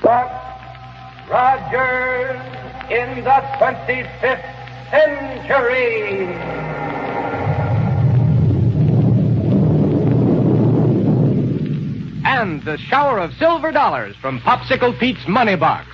Buck Rogers in the 25th century. And the shower of silver dollars from Popsicle Pete's Money Box.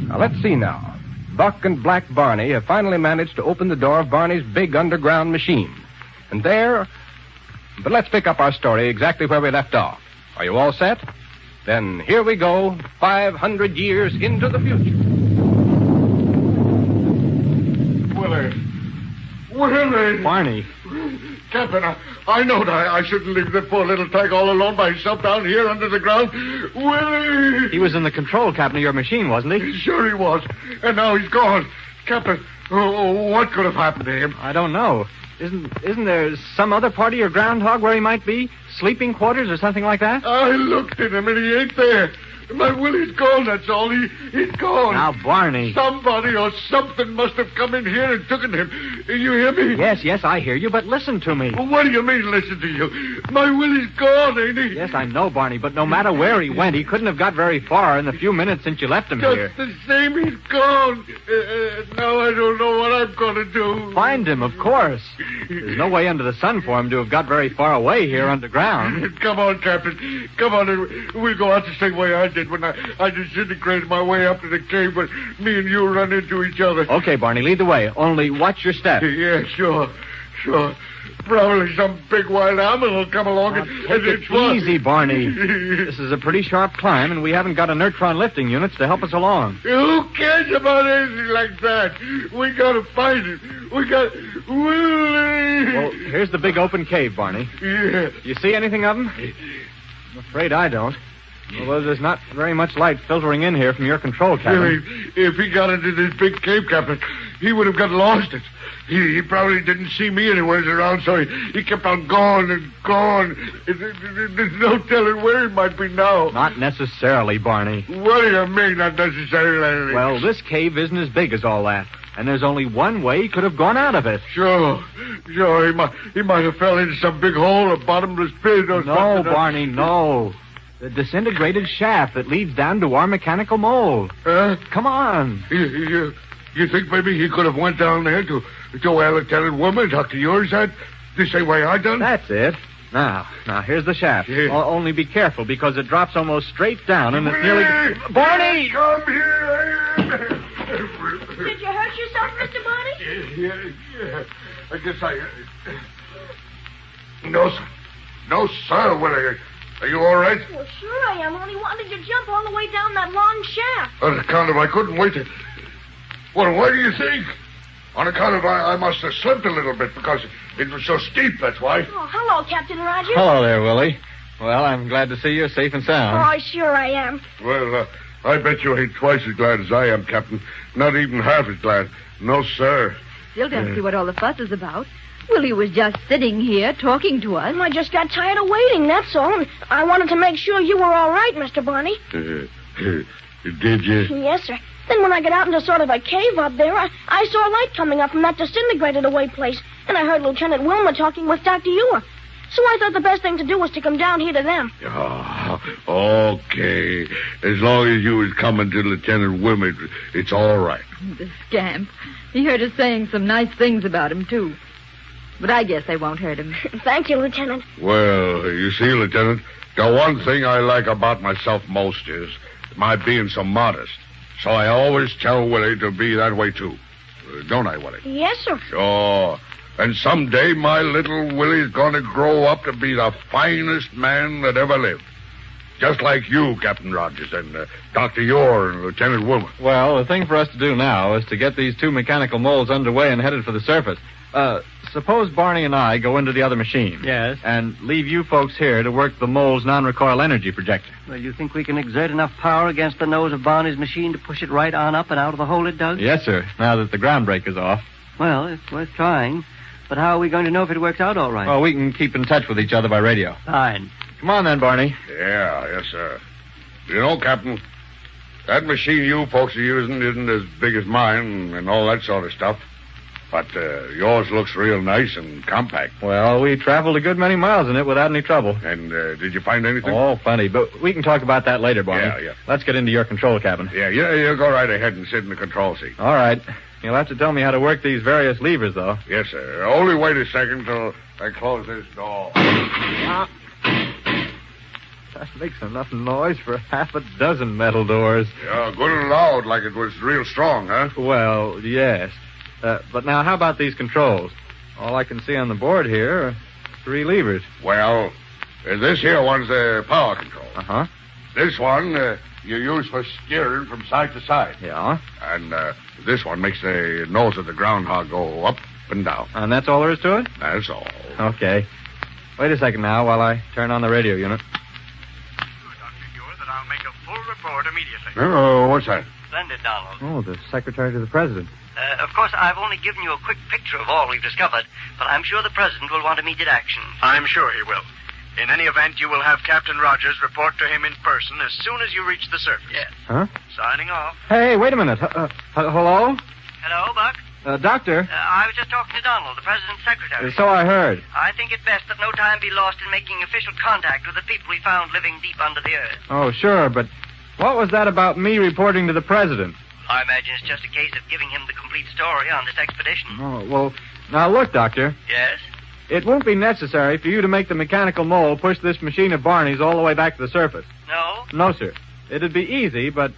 Now, let's see now. Buck and Black Barney have finally managed to open the door of Barney's big underground machine. And there... But let's pick up our story exactly where we left off. Are you all set? Then here we go, 500 years into the future. Willie! Barney. Captain, I know that I shouldn't leave the poor little tag all alone by himself down here under the ground. Willie! He was in the control cabinet of your machine, wasn't he? Sure he was. And now he's gone. Captain, what could have happened to him? I don't know. Isn't there some other part of your groundhog where he might be? Sleeping quarters or something like that? I looked at him and he ain't there. My Willie's gone, that's all. He's gone. Now, Barney. Somebody or something must have come in here and taken him. You hear me? Yes, I hear you, but listen to me. What do you mean, listen to you? My Willie's gone, ain't he? Yes, I know, Barney, but no matter where he went, he couldn't have got very far in the few minutes since you left him here. Just the same, he's gone. Now I don't know what I'm going to do. Find him, of course. There's no way under the sun for him to have got very far away here underground. Come on, Captain. Come on, we'll go out the same way I did when I disintegrated my way up to the cave, but me and you run into each other. Okay, Barney, lead the way. Only watch your step. Yeah, sure. Probably some big wild animal will come along and take it easy, Barney. This is a pretty sharp climb, and we haven't got a neutron lifting units to help us along. Who cares about anything like that? We gotta find it. We got Willie. Well, here's the big open cave, Barney. Yeah. You see anything of him? I'm afraid I don't. Although there's not very much light filtering in here from your control cabinet. If he got into this big cave, Captain, he would have got lost it. He probably didn't see me anywhere around, so he kept on going and going. There's no telling where he might be now. Not necessarily, Barney. What do you mean, not necessarily? Well, this cave isn't as big as all that. And there's only one way he could have gone out of it. Sure. He might have fell into some big hole or bottomless pit or something. No, Barney, no. The disintegrated shaft that leads down to our mechanical mold. Come on. You think maybe he could have went down there to where Lieutenant Woman, Dr. Yours had? The same way I done? That's it. Now, here's the shaft. Yeah. Only be careful, because it drops almost straight down, and it's nearly... Barney! Come here! Did you hurt yourself, Mr. Barney? Yeah. I guess No, sir. No, sir, Willie. Are you all right? Well, sure I am. Only wanted to jump all the way down that long shaft. On account of I couldn't wait to... Well, why do you think? On account of I must have slipped a little bit because it was so steep, that's why. Oh, hello, Captain Rogers. Hello there, Willie. Well, I'm glad to see you're safe and sound. Oh, sure I am. Well, I bet you ain't twice as glad as I am, Captain. Not even half as glad. No, sir. Still don't see what all the fuss is about. Willie was just sitting here talking to us. I just got tired of waiting, that's all. And I wanted to make sure you were all right, Mr. Barney. Did you? Yes, sir. Then when I got out into sort of a cave up there, I saw a light coming up from that disintegrated away place. And I heard Lieutenant Wilmer talking with Dr. Ewer. So I thought the best thing to do was to come down here to them. Oh, okay. As long as you was coming to Lieutenant Wilmer, it's all right. The scamp. He heard us saying some nice things about him, too. But I guess they won't hurt him. Thank you, Lieutenant. Well, you see, Lieutenant, the one thing I like about myself most is my being so modest. So I always tell Willie to be that way, too. Don't I, Willie? Yes, sir. Sure. And someday my little Willie's going to grow up to be the finest man that ever lived. Just like you, Captain Rogers, and Dr. Ure and Lieutenant Wilmer. Well, the thing for us to do now is to get these two mechanical molds underway and headed for the surface. Suppose Barney and I go into the other machine. Yes. And leave you folks here to work the mold's non-recoil energy projector. Well, you think we can exert enough power against the nose of Barney's machine to push it right on up and out of the hole it dug? Yes, sir, now that the ground brake is off. Well, it's worth trying. But how are we going to know if it works out all right? Well, we can keep in touch with each other by radio. Fine. Come on then, Barney. Yeah, yes, sir. You know, Captain, that machine you folks are using isn't as big as mine and all that sort of stuff. But yours looks real nice and compact. Well, we traveled a good many miles in it without any trouble. And did you find anything? Oh, plenty. But we can talk about that later, Barney. Yeah. Let's get into your control cabin. Yeah, you go right ahead and sit in the control seat. All right. You'll have to tell me how to work these various levers, though. Yes, sir. Only wait a second till I close this door. That makes enough noise for half a dozen metal doors. Yeah, good and loud, like it was real strong, huh? Well, yes. But now, how about these controls? All I can see on the board here are 3 levers. Well, this here one's the power control. Uh-huh. This one you use for steering from side to side. Yeah. And this one makes the nose of the groundhog go up and down. And that's all there is to it? That's all. Okay. Wait a second now while I turn on the radio unit. That I'll make a full report immediately. Oh, what's that? Splendid, Donald. Oh, the secretary to the president. Of course, I've only given you a quick picture of all we've discovered, but I'm sure the president will want immediate action. I'm sure he will. In any event, you will have Captain Rogers report to him in person as soon as you reach the surface. Yes. Huh? Signing off. Hey, wait a minute. Hello? Hello, Buck? Doctor? I was just talking to Donald, the president's secretary. So I heard. I think it best that no time be lost in making official contact with the people we found living deep under the earth. Oh, sure, but what was that about me reporting to the president? I imagine it's just a case of giving him the complete story on this expedition. Oh, well, now look, Doctor. Yes? It won't be necessary for you to make the mechanical mole push this machine of Barney's all the way back to the surface. No? No, sir. It'd be easy, but,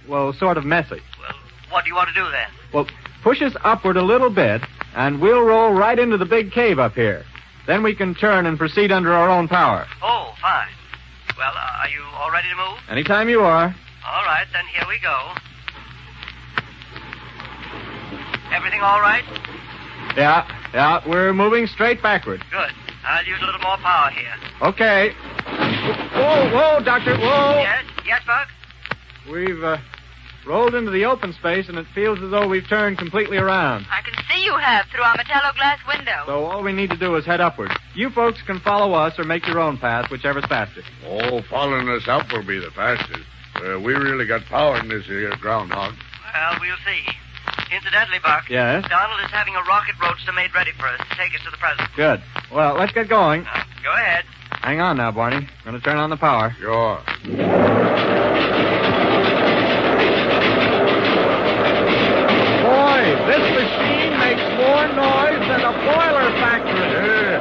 well, sort of messy. Well, what do you want to do then? Well, push us upward a little bit, and we'll roll right into the big cave up here. Then we can turn and proceed under our own power. Oh, fine. Well, are you all ready to move? Anytime you are. All right, then here we go. Everything all right? Yeah, we're moving straight backward. Good. I'll use a little more power here. Okay. Whoa, Doctor, whoa! Yes, Buck? We've rolled into the open space, and it feels as though we've turned completely around. I can see you have through our metallo glass window. So all we need to do is head upward. You folks can follow us or make your own path, whichever's faster. Oh, following us up will be the fastest. We really got power in this here groundhog. Well, we'll see. Incidentally, Buck. Yes? Donald is having a rocket roadster made ready for us to take us to the president. Good. Well, let's get going. Go ahead. Hang on now, Barney. I'm going to turn on the power. Sure. Boy, this machine makes more noise than a boiler factory. Yeah.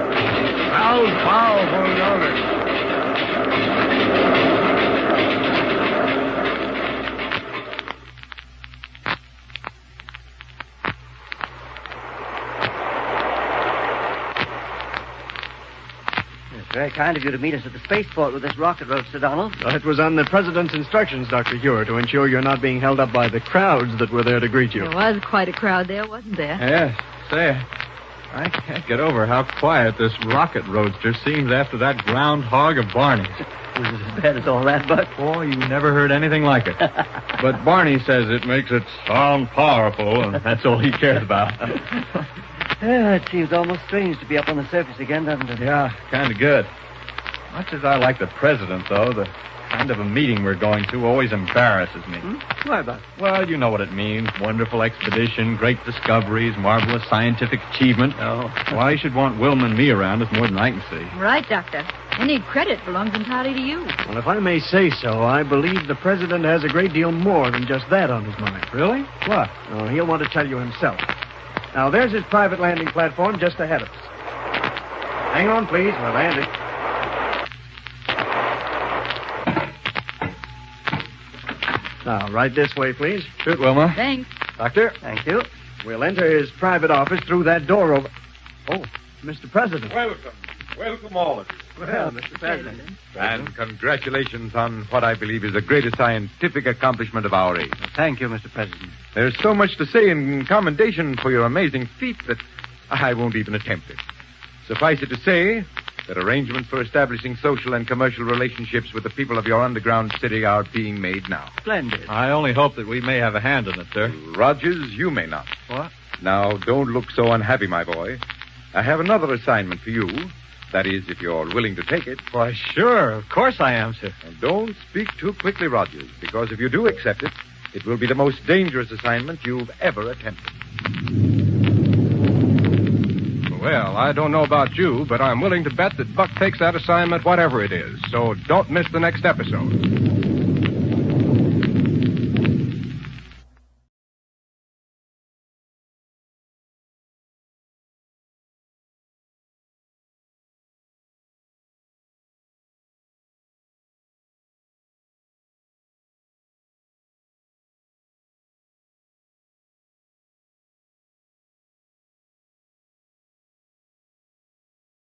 Sounds powerful, don't it? Very kind of you to meet us at the spaceport with this rocket roadster, Donald. It was on the president's instructions, Dr. Hewer, to ensure you're not being held up by the crowds that were there to greet you. There was quite a crowd there, wasn't there? Yes. Say, I can't get over how quiet this rocket roadster seems after that groundhog of Barney's. Was it as bad as all that, Buck? Boy, you never heard anything like it. But Barney says it makes it sound powerful, and that's all he cares about. It seems almost strange to be up on the surface again, doesn't it? Yeah, kind of good. Much as I like the president, though, the kind of a meeting we're going to always embarrasses me. Why, Buck? Well, you know what it means. Wonderful expedition, great discoveries, marvelous scientific achievement. Oh. Why you should want Wilma and me around is more than I can see. Right, Doctor. Any credit belongs entirely to you. Well, if I may say so, I believe the president has a great deal more than just that on his mind. Really? What? Oh, he'll want to tell you himself. Now, there's his private landing platform just ahead of us. Hang on, please. We're landing. Now, right this way, please. Shoot, Wilma. Thanks. Doctor? Thank you. We'll enter his private office through that door over... Oh, Mr. President. Welcome all of you. Well, Mr. President. And congratulations on what I believe is the greatest scientific accomplishment of our age. Thank you, Mr. President. There's so much to say in commendation for your amazing feat that I won't even attempt it. Suffice it to say that arrangements for establishing social and commercial relationships with the people of your underground city are being made now. Splendid. I only hope that we may have a hand in it, sir. Rogers, you may not. What? Now, don't look so unhappy, my boy. I have another assignment for you. That is, if you're willing to take it. Why, sure. Of course I am, sir. And don't speak too quickly, Rogers, because if you do accept it, it will be the most dangerous assignment you've ever attempted. Well, I don't know about you, but I'm willing to bet that Buck takes that assignment, whatever it is. So don't miss the next episode.